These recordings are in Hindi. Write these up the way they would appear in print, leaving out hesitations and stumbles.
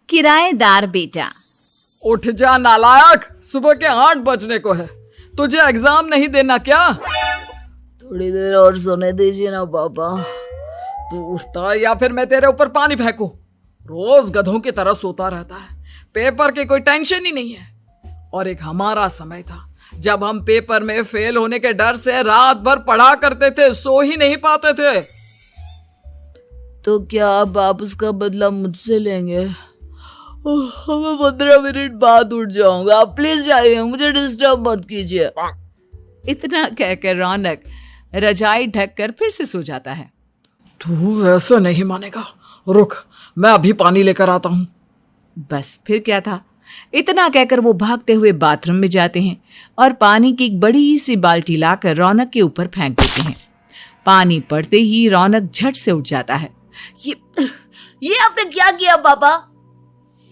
किराएदार बेटा। उठ जा नालायक, सुबह के 8 बजने को है। तुझे एग्जाम नहीं देना क्या? थोड़ी देर और सोने दीजिए ना पापा। तू उठता या फिर मैं तेरे ऊपर पानी फेंकूं? रोज गधों की तरह सोता रहता है, पेपर की कोई टेंशन ही नहीं है। और एक हमारा समय था जब हम पेपर में फेल होने के डर से रात भर पढ़ा करते थे, सो ही नहीं पाते थे। तो क्या अब आप उसका बदला मुझसे लेंगे? मैं 15 मिनट बाद उठ जाऊंगा, आप प्लीज जाइए, मुझे डिस्टर्ब मत कीजिए। इतना कहकर रौनक रजाई ढककर फिर से सो जाता है। तू वैसे नहीं मानेगा, रुक मैं अभी पानी लेकर आता हूं। बस फिर क्या था, इतना कहकर वो भागते हुए बाथरूम में जाते हैं और पानी की एक बड़ी सी बाल्टी लाकर रौनक के ऊपर फेंक देते हैं। पानी पड़ते ही रौनक झट से उठ जाता है। ये आपने क्या किया पापा?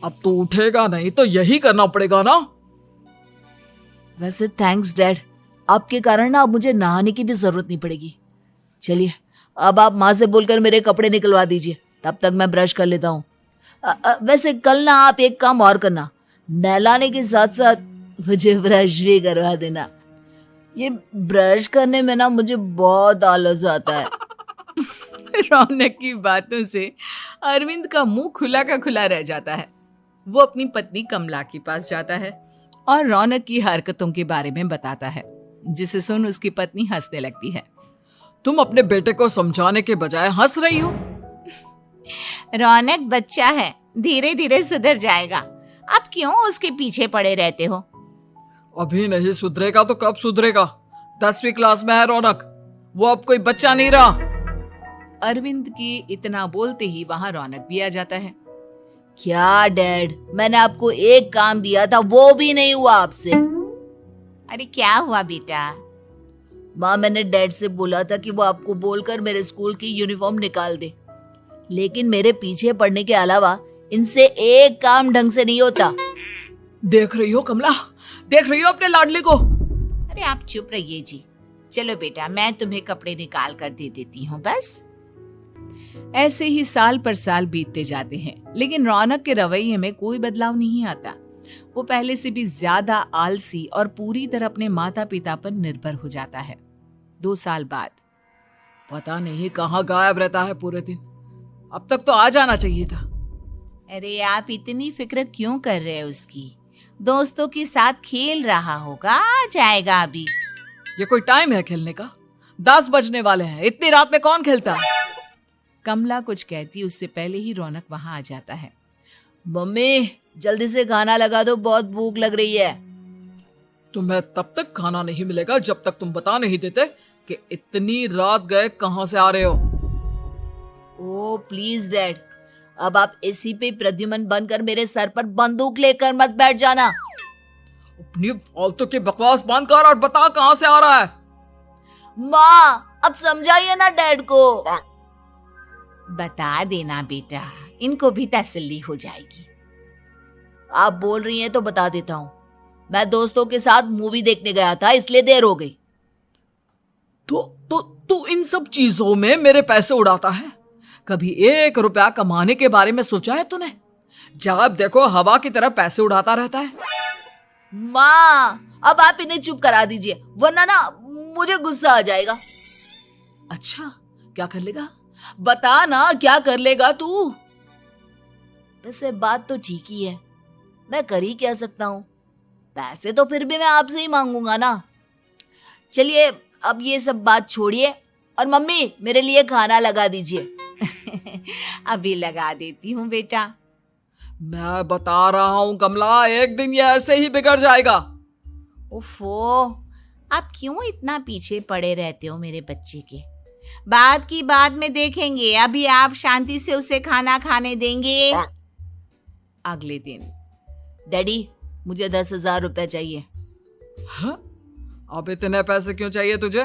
अब तो उठेगा नहीं तो यही करना पड़ेगा ना। वैसे थैंक्स डैड, आपके कारण ना अब मुझे नहाने की भी जरूरत नहीं पड़ेगी। चलिए अब आप माँ से बोलकर मेरे कपड़े निकलवा दीजिए, तब तक मैं ब्रश कर लेता हूँ। वैसे कल ना आप एक काम और करना, नहलाने के साथ साथ मुझे ब्रश भी करवा देना। ये ब्रश करने में ना मुझे बहुत आलस आता है। रौनक की बातों से अरविंद का मुंह खुला का खुला रह जाता है। वो अपनी पत्नी कमला के पास जाता है और रौनक की हरकतों के बारे में बताता है, जिसे सुन उसकी पत्नी हंसने लगती है। तुम अपने बेटे को समझाने के बजाय हंस रही हो। रौनक बच्चा है, धीरे धीरे सुधर जाएगा, आप क्यों उसके पीछे पड़े रहते हो? अभी नहीं सुधरेगा तो कब सुधरेगा? 10वीं क्लास में है रौनक, वो अब कोई बच्चा नहीं रहा। अरविंद की इतना बोलते ही वहां रौनक भी आ जाता है। क्या डैड, मैंने आपको एक काम दिया था, वो भी नहीं हुआ आपसे। अरे क्या हुआ बेटा? माँ, मैंने डैड से बोला था कि वो आपको बोलकर मेरे स्कूल की यूनिफॉर्म निकाल दे, लेकिन मेरे पीछे पड़ने के अलावा इनसे एक काम ढंग से नहीं होता। देख रही हो कमला, देख रही हो अपने लाडले को? अरे आप चुप रहिए जी। चलो बेटा, मैं तुम्हें कपड़े निकाल कर दे देती हूँ। बस ऐसे ही साल पर साल बीतते जाते हैं, लेकिन रौनक के रवैये में कोई बदलाव नहीं आता। वो पहले से भी ज्यादा आलसी और पूरी तरह अपने माता पिता पर निर्भर हो जाता है। 2 साल बाद पता नहीं कहाँ गायब रहता है पूरे दिन, अब तक तो आ जाना चाहिए था। अरे आप इतनी फिक्र क्यों कर रहे हैं उसकी? दोस्तों के साथ खेल रहा होगा, आ जाएगा अभी। ये कोई टाइम है खेलने का? 10 बजने वाले हैं, इतनी रात में कौन खेलता है? कमला कुछ कहती उससे पहले ही रौनक वहां आ जाता है। मम्मी जल्दी से खाना लगा दो, बहुत भूख लग रही है। तुम्हें तब तक खाना नहीं मिलेगा जब तक तुम बता नहीं देते कि इतनी रात गए कहां से आ रहे हो। ओ प्लीज डैड, अब आप एसी पे प्रद्युमन बनकर मेरे सर पर बंदूक लेकर मत बैठ जाना। अपनी फालतू की बकवास बंद कर और बता कहां से आ रहा है। माँ अब समझाइए ना डैड को। बता देना बेटा, इनको भी तसल्ली हो जाएगी। आप बोल रही हैं तो बता देता हूँ, मैं दोस्तों के साथ मूवी देखने गया था, इसलिए देर हो गई। तो इन सब चीजों में मेरे पैसे उड़ाता है। कभी 1 रुपया कमाने के बारे में सोचा है तूने? जब देखो हवा की तरह पैसे उड़ाता रहता है। माँ अब आप इन्हें चुप करा दीजिए, वरना ना मुझे गुस्सा आ जाएगा। अच्छा क्या कर लेगा? बता ना क्या कर लेगा तू? वैसे बात तो ठीक ही है, मैं कर ही क्या सकता हूँ। पैसे तो फिर भी मैं आपसे ही मांगूंगा ना। चलिए अब ये सब बात छोड़िए और मम्मी मेरे लिए खाना लगा दीजिए। अभी लगा देती हूँ बेटा। मैं बता रहा हूँ कमला, एक दिन ये ऐसे ही बिगड़ जाएगा। ओफो, आप क्यों इतना पीछे पड़े रहते हो मेरे बच्चे के? बाद की बात में देखेंगे, अभी आप शांति से उसे खाना खाने देंगे। अगले दिन डैडी मुझे 10,000 रुपए चाहिए। हाँ? अब इतने पैसे क्यों चाहिए तुझे?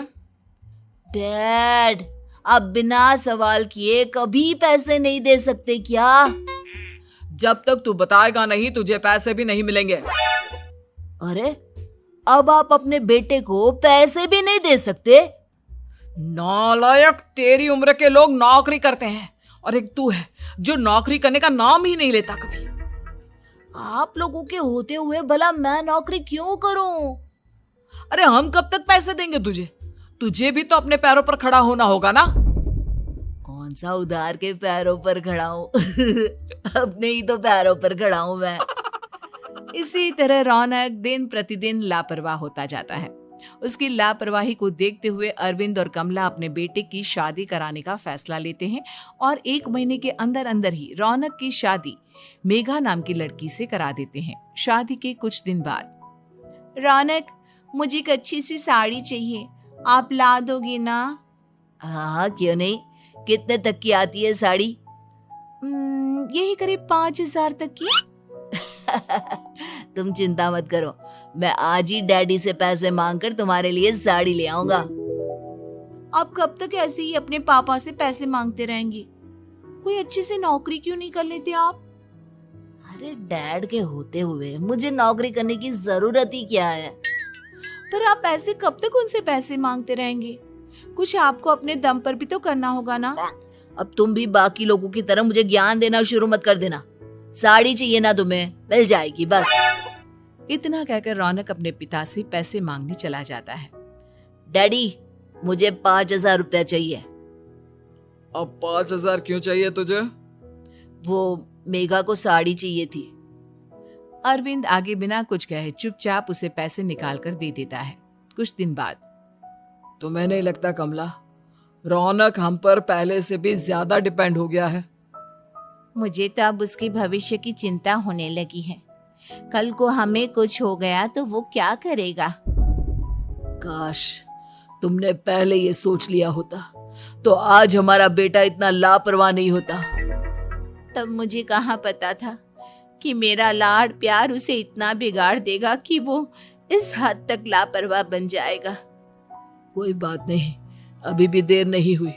डैड आप बिना सवाल किए कभी पैसे नहीं दे सकते क्या? जब तक तू बताएगा नहीं तुझे पैसे भी नहीं मिलेंगे। अरे अब आप अपने बेटे को पैसे भी नहीं दे सकते? नालायक, तेरी उम्र के लोग नौकरी करते हैं और एक तू है जो नौकरी करने का नाम ही नहीं लेता कभी। आप लोगों के होते हुए भला मैं नौकरी क्यों करूं? अरे हम कब तक पैसे देंगे तुझे? तुझे भी तो अपने पैरों पर खड़ा होना होगा ना। कौन सा उधार के पैरों पर खड़ा हूं? अपने ही तो पैरों पर खड़ा हूं मैं। इसी तरह रौनक दिन प्रतिदिन लापरवाह होता जाता है। उसकी लापरवाही को देखते हुए अरविंद और कमला अपने बेटे की शादी कराने का फैसला लेते हैं और 1 महीने के अंदर अंदर ही रौनक की शादी मेघा नाम की लड़की से करा देते हैं। शादी के कुछ दिन बाद, रौनक, मुझे एक अच्छी सी साड़ी चाहिए, आप ला दोगे ना? हाँ, क्यों नहीं। कितने तक की आती है साड़ी? यही करीब 5,000 तक की। तुम चिंता मत करो, मैं आज ही डैडी से पैसे मांगकर तुम्हारे लिए साड़ी ले आऊंगा। आप कब तक ऐसे ही अपने पापा से पैसे मांगते रहेंगे? कोई अच्छी सी नौकरी क्यों नहीं कर लेते आप? अरे डैड के होते हुए मुझे नौकरी करने की जरूरत ही क्या है? पर आप ऐसे कब तक उनसे पैसे मांगते रहेंगे? कुछ आपको अपने दम पर भी तो करना होगा ना। अब तुम भी बाकी लोगों की तरह मुझे ज्ञान देना शुरू मत कर देना। साड़ी चाहिए ना तुम्हें, मिल जाएगी बस। इतना कहकर रौनक अपने पिता से पैसे मांगने चला जाता है। डैडी, मुझे 5,000 रुपया चाहिए। अब 5,000 क्यों चाहिए तुझे? वो मेघा को साड़ी चाहिए थी। अरविंद आगे बिना कुछ कहे चुपचाप उसे पैसे निकाल कर दे देता है। कुछ दिन बाद, तुम्हें नहीं लगता कमला, रौनक हम पर पहले से भी ज्यादा डिपेंड हो गया है? मुझे तो अब उसके भविष्य की चिंता होने लगी है। कल को हमें कुछ हो गया तो वो क्या करेगा? काश तुमने पहले ये सोच लिया होता तो आज हमारा बेटा इतना लापरवाह नहीं होता। तब मुझे कहाँ पता था कि मेरा लाड प्यार उसे इतना बिगाड़ देगा कि वो इस हद तक लापरवाह बन जाएगा। कोई बात नहीं, अभी भी देर नहीं हुई।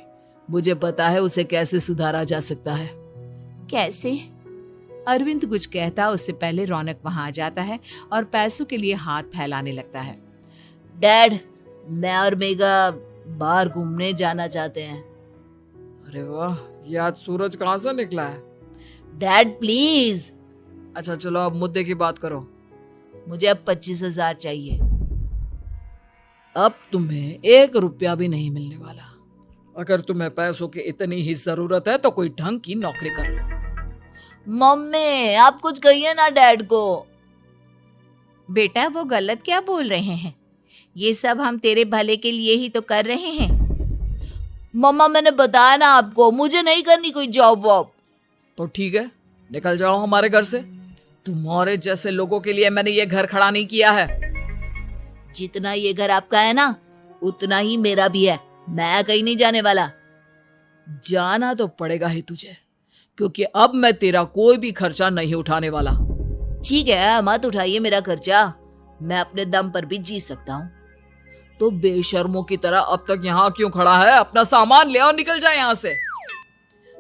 मुझे पता है उसे कैसे सुधारा जा सकता है। कैसे? अरविंद कुछ कहता उससे पहले रौनक वहां आ जाता है और पैसों के लिए हाथ फैलाने लगता है। डैड, मैं और मेघा बाहर घूमने जाना चाहते हैं। अरे वाह, ये आज सूरज कहाँ से निकला है? Dad please. अच्छा चलो अब मुद्दे की बात करो। मुझे अब 25,000 चाहिए। अब तुम्हें 1 रुपया भी नहीं मिलने वाला। अगर तुम्हें पैसों की इतनी ही जरूरत है तो कोई ढंग की नौकरी कर लो। मम्मी, आप कुछ कहिए ना डैड को। बेटा, वो गलत क्या बोल रहे हैं? ये सब हम तेरे भले के लिए ही तो कर रहे हैं। मम्मा, मैंने बताया ना आपको, मुझे नहीं करनी कोई जॉब वॉब। तो ठीक है, निकल जाओ हमारे घर से। तुम्हारे जैसे लोगों के लिए मैंने ये घर खड़ा नहीं किया है। जितना ये घर आपका है ना, उतना ही मेरा भी है। मैं कहीं नहीं जाने वाला। जाना तो पड़ेगा ही तुझे, क्योंकि अब मैं तेरा कोई भी खर्चा नहीं उठाने वाला। ठीक है, मत उठाइए मेरा खर्चा, मैं अपने दम पर भी जी सकता हूँ। तो बेशर्मों की तरह अब तक यहाँ क्यों खड़ा है? अपना सामान ले और निकल जाए यहाँ से।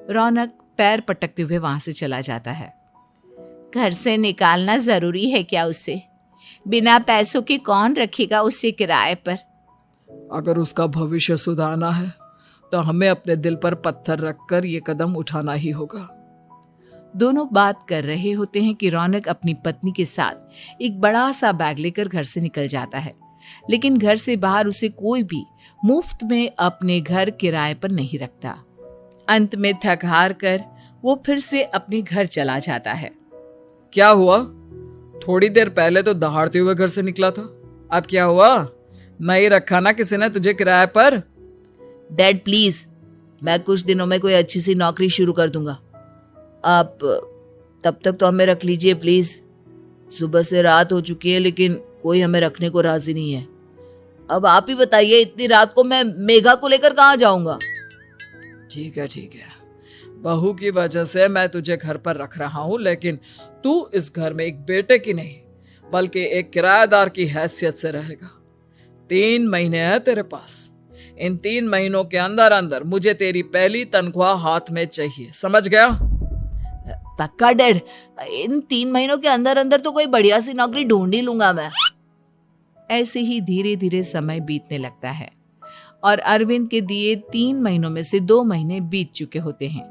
रौनक पैर पटकते हुए वहां से चला जाता है। घर से निकालना जरूरी है क्या उसे? बिना पैसों के कौन रखेगा उसे किराए पर? अगर उसका भविष्य सुधारना है तो हमें अपने दिल पर पत्थर रखकर ये कदम उठाना ही होगा। दोनों बात कर रहे होते हैं कि रौनक अपनी पत्नी के साथ एक बड़ा सा बैग लेकर घर से निकल जाता है, लेकिन घर से बाहर उसे कोई भी मुफ्त में अपने घर किराए पर नहीं रखता। अंत में थक हार कर वो फिर से अपने घर चला जाता है। क्या हुआ? थोड़ी देर पहले तो दहाड़ते हुए घर से निकला था, अब क्या हुआ? नहीं रखा ना किसी ने तुझे किराए पर? डैड प्लीज, मैं कुछ दिनों में कोई अच्छी सी नौकरी शुरू कर दूंगा। आप तब तक तो हमें रख लीजिए प्लीज। सुबह से रात हो चुकी है लेकिन कोई हमें रखने को राजी नहीं है। अब आप ही बताइए, इतनी रात को मैं मेघा को लेकर कहाँ जाऊंगा? ठीक है, बहू की वजह से मैं तुझे घर पर रख रहा हूँ, लेकिन तू इस घर में एक बेटे की नहीं बल्कि एक किराएदार की हैसियत से रहेगा। 3 महीने हैं तेरे पास। इन 3 महीनों के अंदर अंदर मुझे तेरी पहली तनख्वाह हाथ में चाहिए, समझ गया? पक्का डैड, इन 3 महीनों के अंदर अंदर तो कोई बढ़िया सी नौकरी ढूंढ ही लूंगा मैं। ऐसे ही धीरे धीरे समय बीतने लगता है और अरविंद के दिए 3 महीनों में से 2 महीने बीत चुके होते हैं।